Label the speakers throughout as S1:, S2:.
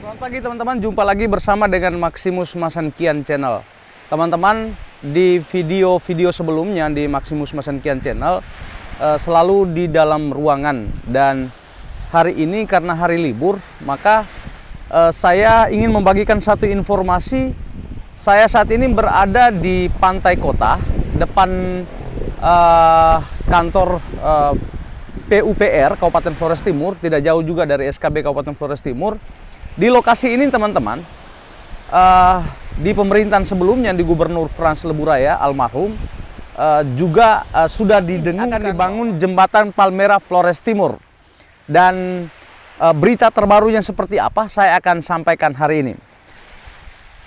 S1: Selamat pagi teman-teman, jumpa lagi bersama dengan Maximus Masankian Channel. Teman-teman, di video-video sebelumnya di Maximus Masankian Channel selalu di dalam ruangan, dan hari ini karena hari libur, maka saya ingin membagikan satu informasi. Saya saat ini berada di pantai kota, depan kantor PUPR Kabupaten Flores Timur, tidak jauh juga dari SKB Kabupaten Flores Timur. Di lokasi ini teman-teman, di pemerintahan sebelumnya, di Gubernur Frans Leburaya almarhum, juga sudah akan dibangun jembatan Palmera Flores Timur. Dan berita terbarunya seperti apa saya akan sampaikan hari ini.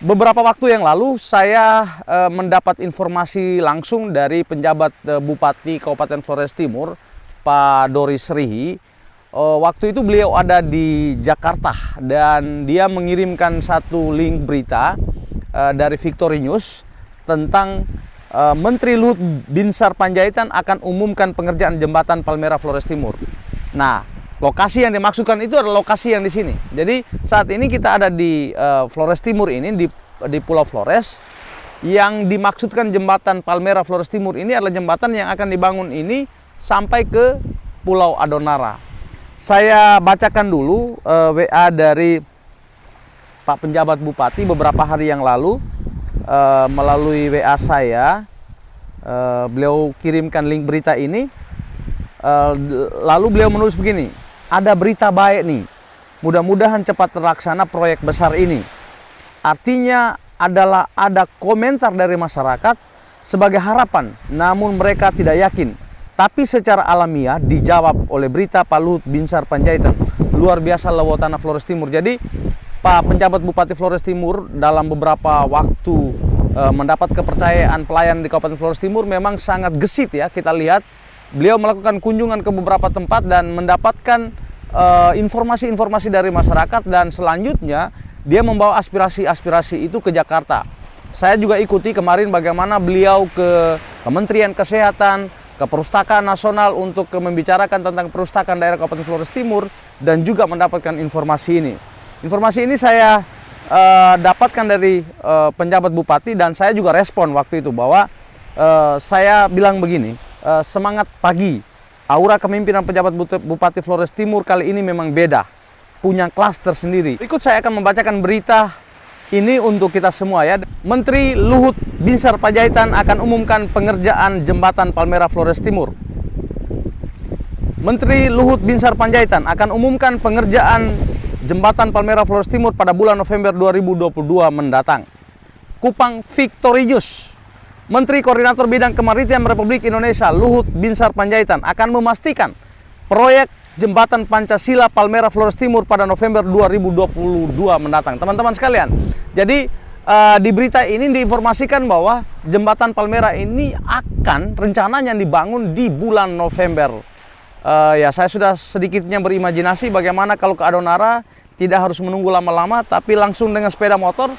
S1: Beberapa waktu yang lalu saya mendapat informasi langsung dari penjabat Bupati Kabupaten Flores Timur, Pak Doris Rihi. Waktu itu beliau ada di Jakarta dan dia mengirimkan satu link berita dari Victory News tentang Menteri Luhut Binsar Panjaitan akan umumkan pengerjaan jembatan Palmera Flores Timur. Nah, lokasi yang dimaksudkan itu adalah lokasi yang di sini. Jadi saat ini kita ada di Flores Timur ini, di Pulau Flores. Yang dimaksudkan jembatan Palmera Flores Timur ini adalah jembatan yang akan dibangun ini sampai ke Pulau Adonara. Saya bacakan dulu WA dari Pak Penjabat Bupati beberapa hari yang lalu melalui WA saya. Beliau kirimkan link berita ini. Lalu beliau menulis begini, ada berita baik nih, mudah-mudahan cepat terlaksana proyek besar ini. Artinya adalah ada komentar dari masyarakat sebagai harapan, namun mereka tidak yakin. Tapi secara alamiah dijawab oleh berita Pak Luhut Binsar Panjaitan. Luar biasa lewat tanah Flores Timur. Jadi Pak Penjabat Bupati Flores Timur dalam beberapa waktu mendapat kepercayaan pelayan di Kabupaten Flores Timur memang sangat gesit ya. Kita lihat beliau melakukan kunjungan ke beberapa tempat dan mendapatkan informasi-informasi dari masyarakat, dan selanjutnya dia membawa aspirasi-aspirasi itu ke Jakarta. Saya juga ikuti kemarin bagaimana beliau ke Kementerian Kesehatan, ke Perpustakaan Nasional untuk membicarakan tentang perpustakaan daerah Kabupaten Flores Timur, dan juga mendapatkan informasi ini. Informasi ini saya dapatkan dari penjabat bupati, dan saya juga respon waktu itu bahwa saya bilang begini, semangat pagi, aura kepemimpinan penjabat Bupati Flores Timur kali ini memang beda, punya kelas tersendiri. Berikut saya akan membacakan berita ini untuk kita semua ya. Menteri Luhut Binsar Panjaitan akan umumkan pengerjaan jembatan Palmera Flores Timur. Menteri Luhut Binsar Panjaitan akan umumkan pengerjaan jembatan Palmera Flores Timur pada bulan November 2022 mendatang. Kupang Victory News. Menteri Koordinator Bidang Kemaritiman Republik Indonesia Luhut Binsar Panjaitan akan memastikan proyek jembatan Pancasila Palmera Flores Timur pada November 2022 mendatang. Teman-teman sekalian, jadi di berita ini diinformasikan bahwa jembatan Palmera ini akan rencananya dibangun di bulan November. Ya, saya sudah sedikitnya berimajinasi bagaimana kalau ke Adonara tidak harus menunggu lama-lama, tapi langsung dengan sepeda motor,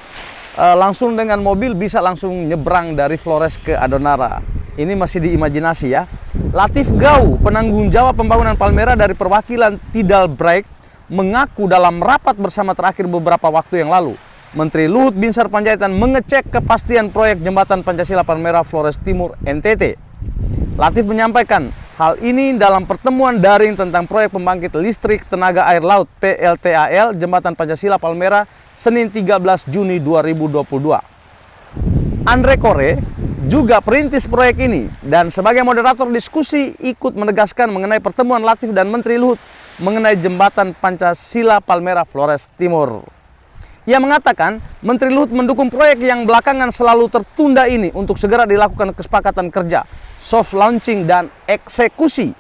S1: langsung dengan mobil bisa langsung nyebrang dari Flores ke Adonara. Ini masih diimajinasi ya. Latif Gau, penanggung jawab pembangunan Palmera dari perwakilan Tidal Break, mengaku dalam rapat bersama terakhir beberapa waktu yang lalu, Menteri Luhut Binsar Panjaitan mengecek kepastian proyek jembatan Pancasila Palmera Flores Timur NTT. Latif menyampaikan hal ini dalam pertemuan daring tentang proyek pembangkit listrik tenaga air laut PLTAL jembatan Pancasila Palmera Senin 13 Juni 2022. Andre Kore juga perintis proyek ini dan sebagai moderator diskusi ikut menegaskan mengenai pertemuan Latif dan Menteri Luhut mengenai jembatan Pancasila Palmera Flores Timur. Ia mengatakan Menteri Luhut mendukung proyek yang belakangan selalu tertunda ini untuk segera dilakukan kesepakatan kerja, soft launching dan eksekusi.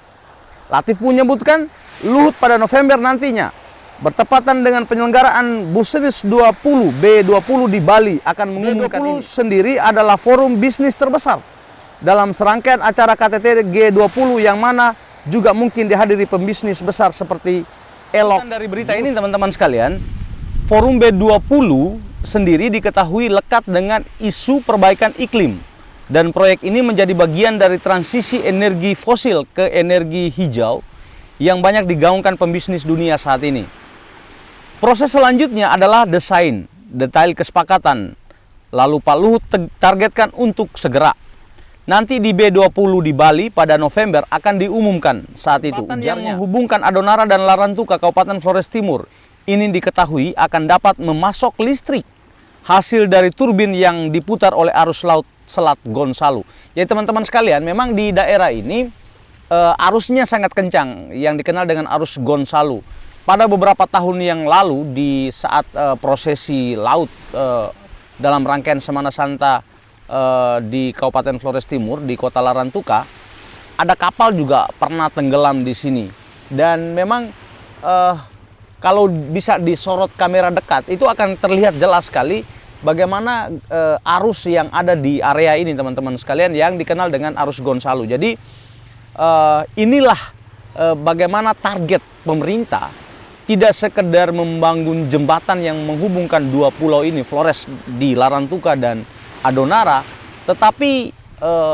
S1: Latif menyebutkan Luhut pada November nantinya bertepatan dengan penyelenggaraan Business 20 B20 di Bali akan mengumumkan B20 sendiri adalah forum bisnis terbesar dalam serangkaian acara KTT G20 yang mana juga mungkin dihadiri pembisnis besar seperti Elok. Dari berita ini teman-teman sekalian, forum B20 sendiri diketahui lekat dengan isu perbaikan iklim, dan proyek ini menjadi bagian dari transisi energi fosil ke energi hijau yang banyak digaungkan pembisnis dunia saat ini. Proses selanjutnya adalah desain, detail kesepakatan. Lalu Pak Luhut targetkan untuk segera. Nanti di B20 di Bali pada November akan diumumkan saat itu. Yang menghubungkan Adonara dan Larantuka Kabupaten Flores Timur ini diketahui akan dapat memasok listrik hasil dari turbin yang diputar oleh arus laut Selat Gonçalo. Jadi teman-teman sekalian, memang di daerah ini arusnya sangat kencang yang dikenal dengan arus Gonçalo. Pada beberapa tahun yang lalu di saat prosesi laut dalam rangkaian Semana Santa di Kabupaten Flores Timur di Kota Larantuka, ada kapal juga pernah tenggelam di sini. Dan memang kalau bisa disorot kamera dekat itu akan terlihat jelas sekali bagaimana arus yang ada di area ini teman-teman sekalian yang dikenal dengan arus Gonçalo. Jadi inilah bagaimana target pemerintah, tidak sekedar membangun jembatan yang menghubungkan dua pulau ini, Flores di Larantuka dan Adonara, tetapi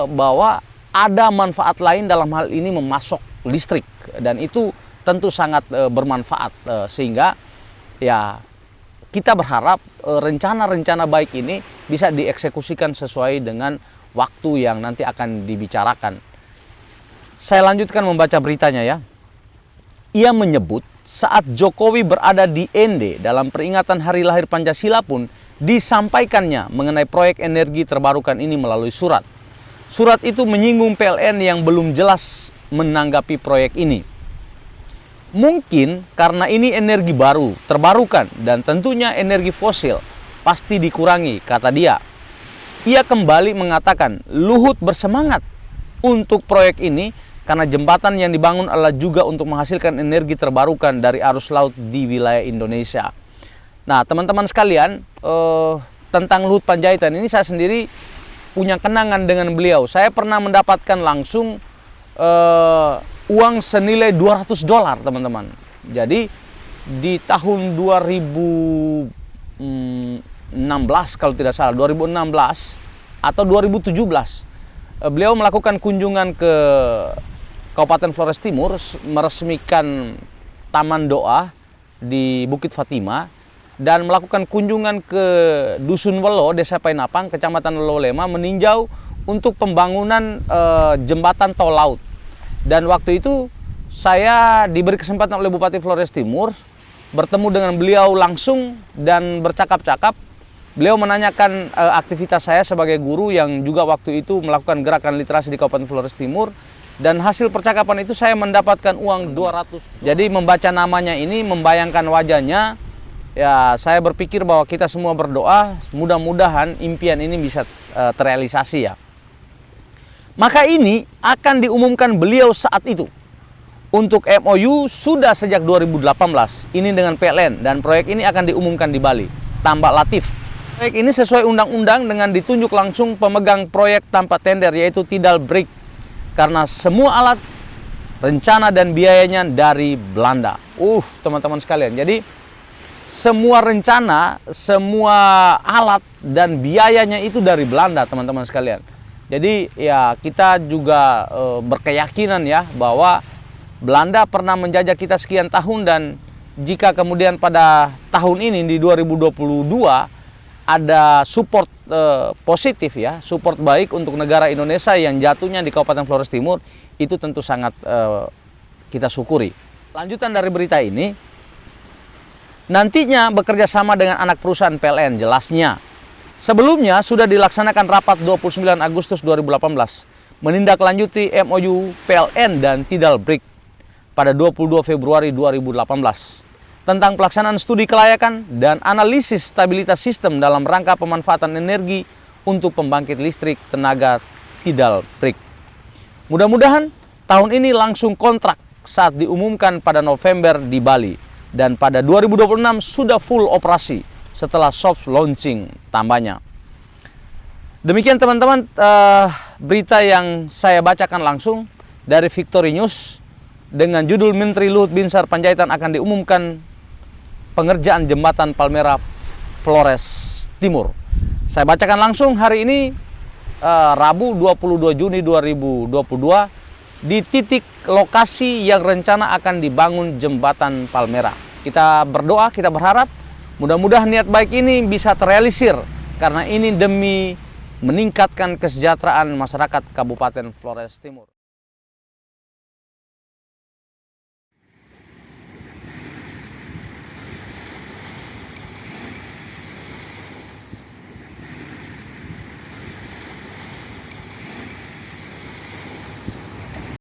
S1: bahwa ada manfaat lain dalam hal ini memasok listrik, dan itu tentu sangat bermanfaat, sehingga ya kita berharap rencana-rencana baik ini bisa dieksekusikan sesuai dengan waktu yang nanti akan dibicarakan. Saya lanjutkan membaca beritanya ya. Ia menyebut saat Jokowi berada di Ende dalam peringatan hari lahir Pancasila pun disampaikannya mengenai proyek energi terbarukan ini melalui surat. Surat itu menyinggung PLN yang belum jelas menanggapi proyek ini. Mungkin karena ini energi baru, terbarukan, dan tentunya energi fosil pasti dikurangi, kata dia. Ia kembali mengatakan Luhut bersemangat untuk proyek ini karena jembatan yang dibangun adalah juga untuk menghasilkan energi terbarukan dari arus laut di wilayah Indonesia. Nah, teman-teman sekalian, tentang Luhut Panjaitan ini saya sendiri punya kenangan dengan beliau. Saya pernah mendapatkan langsung uang senilai $200, teman-teman. Jadi di tahun 2016 kalau tidak salah, 2016 atau 2017, beliau melakukan kunjungan ke Kabupaten Flores Timur, meresmikan Taman Doa di Bukit Fatima, dan melakukan kunjungan ke Dusun Welo, Desa Painapang, Kecamatan Lolema, meninjau untuk pembangunan jembatan tol laut. Dan waktu itu saya diberi kesempatan oleh Bupati Flores Timur bertemu dengan beliau langsung dan bercakap-cakap. Beliau menanyakan aktivitas saya sebagai guru yang juga waktu itu melakukan gerakan literasi di Kabupaten Flores Timur. Dan hasil percakapan itu saya mendapatkan uang $200. Jadi membaca namanya ini, membayangkan wajahnya, ya saya berpikir bahwa kita semua berdoa, mudah-mudahan impian ini bisa terrealisasi ya. Maka ini akan diumumkan beliau saat itu. Untuk MOU sudah sejak 2018, ini dengan PLN, dan proyek ini akan diumumkan di Bali. Tambah Latif. Proyek ini sesuai undang-undang dengan ditunjuk langsung pemegang proyek tanpa tender, yaitu Tidal Break. Karena semua alat, rencana dan biayanya dari Belanda. Teman-teman sekalian. Jadi semua rencana, semua alat dan biayanya itu dari Belanda, teman-teman sekalian. Jadi ya kita juga berkeyakinan ya bahwa Belanda pernah menjajah kita sekian tahun, dan jika kemudian pada tahun ini di 2022 ada support positif ya, support baik untuk negara Indonesia yang jatuhnya di Kabupaten Flores Timur, itu tentu sangat kita syukuri. Lanjutan dari berita ini, nantinya bekerja sama dengan anak perusahaan PLN, jelasnya. Sebelumnya sudah dilaksanakan rapat 29 Agustus 2018 menindaklanjuti MOU PLN dan Tidal Break pada 22 Februari 2018 tentang pelaksanaan studi kelayakan dan analisis stabilitas sistem dalam rangka pemanfaatan energi untuk pembangkit listrik tenaga Tidal Break. Mudah-mudahan tahun ini langsung kontrak saat diumumkan pada November di Bali, dan pada 2026 sudah full operasi setelah soft launching tambahnya. Demikian teman-teman berita yang saya bacakan langsung dari Victory News dengan judul Menteri Luhut Binsar Panjaitan akan diumumkan pengerjaan jembatan Palmera Flores Timur. Saya bacakan langsung hari ini Rabu 22 Juni 2022 di titik lokasi yang rencana akan dibangun jembatan Palmera. Kita berdoa, kita berharap mudah-mudahan niat baik ini bisa terrealisir, karena ini demi meningkatkan kesejahteraan masyarakat Kabupaten Flores Timur.